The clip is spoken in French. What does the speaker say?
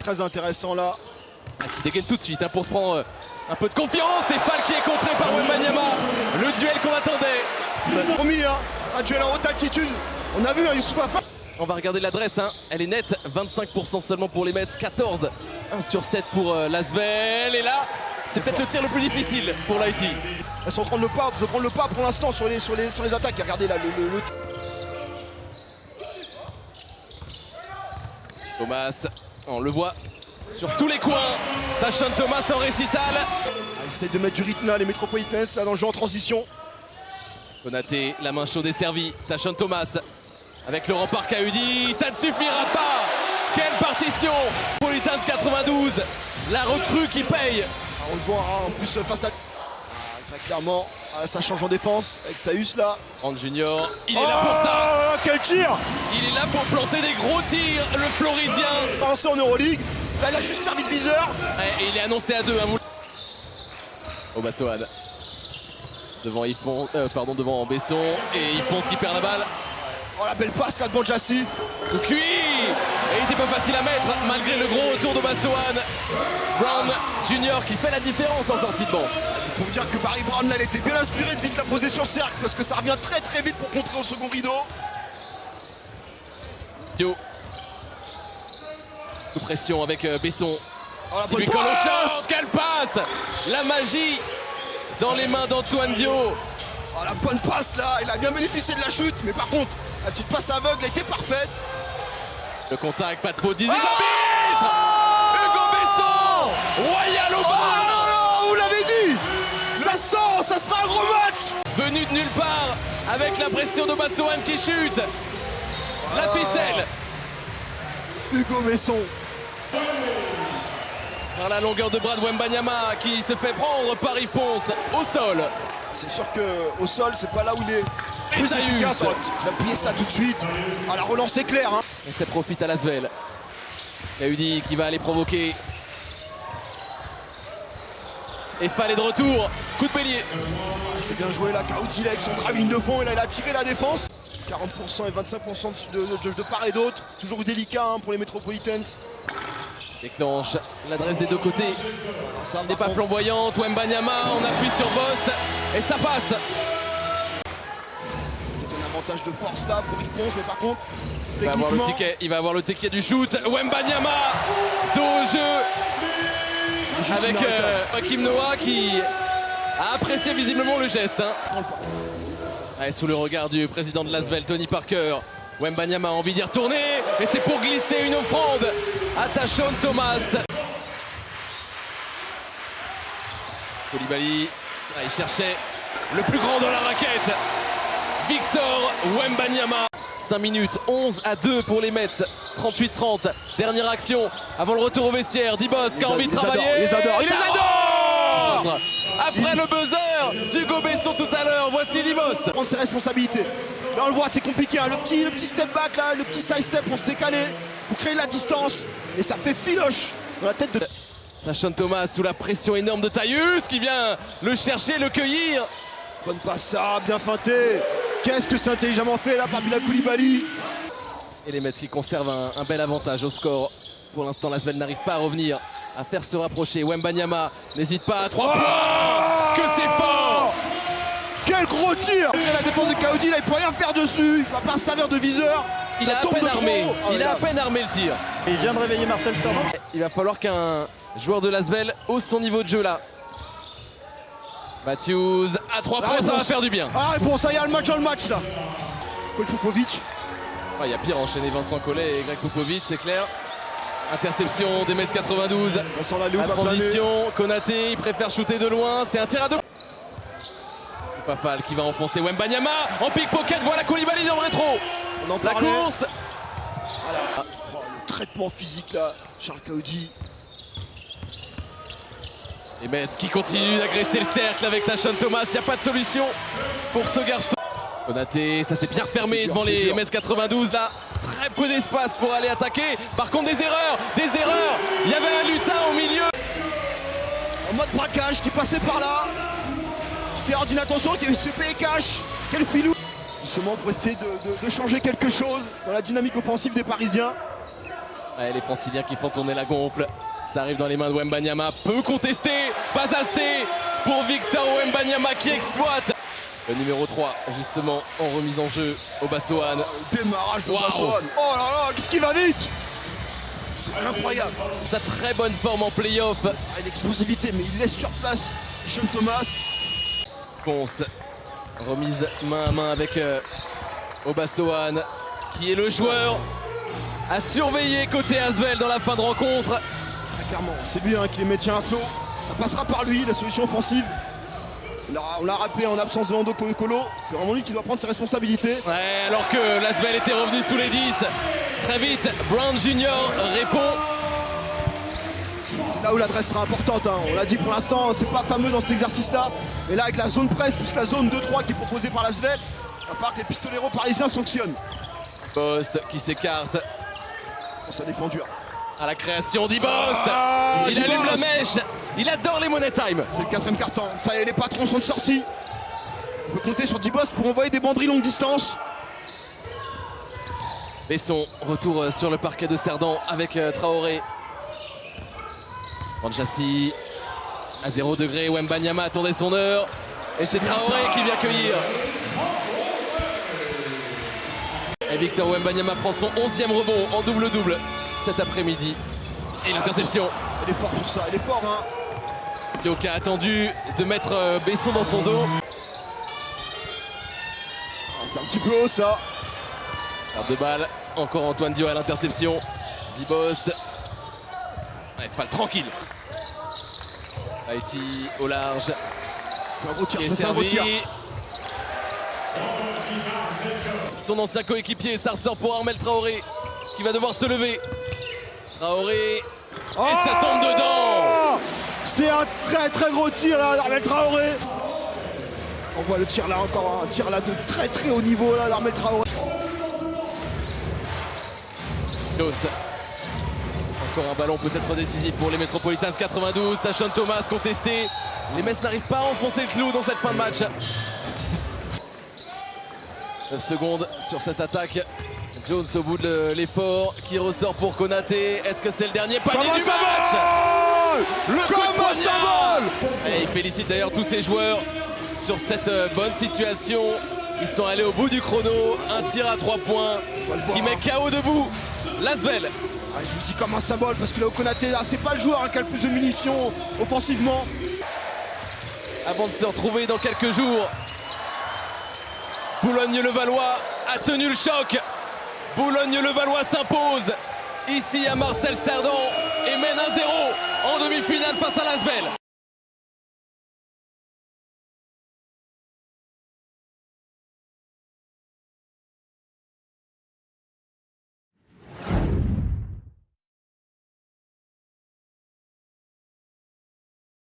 très intéressant là. Qui dégaine tout de suite hein, pour se prendre un peu de confiance. Et Fall qui est contré par Wembanyama. Le duel qu'on attendait. C'est promis, hein, un duel en haute altitude. On a vu, hein, Youssouf Afal. On va regarder l'adresse, hein. Elle est nette, 25% seulement pour les Mets, 14, 1 sur 7 pour l'Asvel. Et là, c'est peut-être le tir le plus difficile pour l'Haïti. Elles sont en train de prendre le pas pour l'instant sur les attaques. Regardez là, Thomas, on le voit sur tous les coins. Tashon Thomas en récital. Ils essayent de mettre du rythme là, les Metropolitans, là dans le jeu en transition. Konaté, la main chaude est servie. Tashon Thomas avec le rempart Kaudi, ça ne suffira pas. Quelle partition. Metropolitans 92, la recrue qui paye. On le voit hein, en plus face à... très clairement, ça change en défense avec Staus là. Rand Junior, il est là pour ça. Quel tir. Il est là pour planter des gros tirs, le Floridien. Pensez en Euroleague, là il a juste servi de viseur. Et il est annoncé à 2. Obasohan. Devant Besson. Et Yves Ponce qui perd la balle. Oh la belle passe là de Bandjassi. Cuit. Et il n'était pas facile à mettre malgré le gros retour d'Obasohan. Brown Junior qui fait la différence en sortie de banc. Pour vous dire que Barry Brown là, il était bien inspiré de vite la poser sur cercle parce que ça revient très très vite pour contrer au second rideau. Dio. Sous pression avec Besson. Oh la Il lui bonne colle au passe. short. Quelle passe. La magie dans les mains d'Antoine Dio. Oh la bonne passe là, il a bien bénéficié de la chute, mais par contre, la petite passe aveugle a été parfaite. Le contact, pas de faute, 10 arbitres. Hugo Besson. Royal au bas. Oh non, non, vous l'avez dit. Ça sent, ça sera un gros match. Venu de nulle part avec la pression d'Obasohan qui chute. La ficelle. Hugo Besson. Par la longueur de bras de Wembanyama qui se fait prendre par Yves Ponce au sol. C'est sûr qu'au sol, c'est pas là où il est Et plus Taïus. efficace. Il va plier ça tout de suite. Ah, la relance est claire. Hein. Et ça profite à l'Asvel. Kaudi qui va aller provoquer. Et Fall est de retour. Coup de bélier. Ah, c'est bien joué là, Kaudi là, avec son drive ligne de fond. Et là, il a tiré la défense. 40% et 25% de part et d'autre. C'est toujours délicat hein, pour les Metropolitans. Déclenche l'adresse des deux côtés. Ça N'est pas flamboyante. Wembanyama, on appuie sur Boss. Et ça passe. Peut-être un avantage de force là pour Yves Ponce, mais par contre, Il va avoir le ticket, il va avoir le ticket du shoot. Wembanyama, dos au jeu. Avec Hakim Noah qui a apprécié visiblement le geste. Hein. Ouais, sous le regard du président de l'Asvel, Tony Parker. Wembanyama a envie d'y retourner. Et c'est pour glisser une offrande à Tashon Thomas. Coulibaly, il cherchait le plus grand dans la raquette. Victor Wembanyama. 5 minutes, 11-2 pour les Mets, 38-30. Dernière action avant le retour au vestiaire. Dibos qui a envie de travailler. Il les adore. Après le buzzer d'Hugo Besson tout à l'heure, voici Dibos. Prendre ses responsabilités. Là on le voit, c'est compliqué. Hein. Le petit step back là, le petit side step pour se décaler, pour créer la distance. Et ça fait filoche dans la tête de... Tashon Thomas sous la pression énorme de Taïus qui vient le chercher, le cueillir. Bonne passe, ça, bien feinté. Qu'est-ce que c'est intelligemment fait là par Bilal Coulibaly. Et les Mets qui conservent un bel avantage au score. Pour l'instant, l'Asvel n'arrive pas à revenir, à faire se rapprocher. Wembanyama n'hésite pas à 3 points. Que c'est fort. Quel gros tir. La défense de Kaudi, là, il peut rien faire dessus. Il va pas servir de viseur. Il a à peine armé. Il a à peine armé le tir. Et il vient de réveiller Marcel Servan. Il va falloir qu'un joueur de l'Asvel hausse son niveau de jeu là. Matthews à 3 points, ça va faire du bien. Ah, réponse, ça y a le match dans le match là. Coach Popovic. Il y a pire à enchaîner Vincent Collet et Greg Popovic, c'est clair. Interception des Mets 92. Ça sent la loupe. La transition, Konaté, il préfère shooter de loin. C'est un tir à 2. C'est pas Fall qui va enfoncer Wembanyama. En pickpocket, voilà Coulibaly dans le rétro. On en La parlait. course. Voilà. Oh, le traitement physique là, Charles Kaudi. Les Mets qui continuent d'agresser le cercle avec Tashon Thomas. Il n'y a pas de solution pour ce garçon. Konaté, ça s'est bien refermé devant les Mets 92 là. Très peu d'espace pour aller attaquer. Par contre des erreurs. Il y avait un lutin au milieu. En mode braquage qui passait par là. Petite erreur d'inattention qui avait se payé cash. Quel filou. Justement pour essayer de changer quelque chose dans la dynamique offensive des Parisiens. Ouais, les Franciliens qui font tourner la gonfle. Ça arrive dans les mains de Wembanyama. Peu contesté, pas assez pour Victor Wembanyama qui exploite. Le numéro 3, justement, en remise en jeu, Obassoane. Démarrage de Obassoane. Oh là là, qu'est-ce qui va vite! C'est incroyable. Sa très bonne forme en play-off. Une explosivité, mais il laisse sur place Sean Thomas. Ponce, remise main à main avec Obassoane, qui est le joueur à surveiller côté Asvel dans la fin de rencontre. Très clairement, c'est lui qui les maintient à flot. Ça passera par lui, la solution offensive. On l'a rappelé en absence de Lando Colo, c'est vraiment lui qui doit prendre ses responsabilités. Ouais, alors que l'Asvel était revenu sous les 10. Très vite, Brown Jr. répond. C'est là où l'adresse sera importante. On l'a dit pour l'instant, c'est pas fameux dans cet exercice-là. Mais là, avec la zone presse plus la zone 2-3 qui est proposée par l'Asvel, il va falloir que les pistoleros parisiens sanctionnent. Post qui s'écarte. Ça défend dur. À la création d'Ibost. Il Dibost. allume la mèche. Il adore les money time. C'est le 4ème quart-temps. Ça y est, les patrons sont de sortie. On peut compter sur Dibost pour envoyer des banderilles longue distance. Besson, retour sur le parquet de Cerdan avec Traoré. Manchassi à 0 degré. Wembanyama attendait son heure. Et c'est Traoré qui vient cueillir. Et Victor Wembanyama prend son 11e rebond en double-double cet après-midi. Et l'interception. Il est fort pour ça, il est fort. Tioka a attendu de mettre Besson dans son dos. C'est un petit peu haut ça. Perte de balle. Encore Antoine Dio à l'interception. Dibost. Ouais, pas tranquille. Haïti au large. C'est un gros tir, Qui est ça c'est un gros servi. tir. Son ancien coéquipier, ça ressort pour Armel Traoré qui va devoir se lever. Traoré. Et ça tombe dedans. C'est un très très gros tir là d'Armel Traoré. On voit le tir là encore, un tir là de très très haut niveau là d'Armel Traoré. Jones. Encore un ballon peut-être décisif pour les Metropolitans 92. Tashon Thomas contesté. Les Messes n'arrivent pas à enfoncer le clou dans cette fin de match. 9 secondes sur cette attaque. Jones au bout de l'effort qui ressort pour Konaté. Est-ce que c'est le dernier panier du match? Le coup de poignard. Et il félicite d'ailleurs tous ses joueurs sur cette bonne situation. Ils sont allés au bout du chrono. Un tir à 3 points qui met KO debout l'Asvel. Je vous dis comme un symbole parce que là, Konaté, c'est pas le joueur qui a le plus de munitions offensivement. Avant de se retrouver dans quelques jours, Boulogne-le-Valois a tenu le choc. Boulogne-le-Valois s'impose ici à Marcel Cerdan et mène 1-0 en demi-finale face à l'Asvel.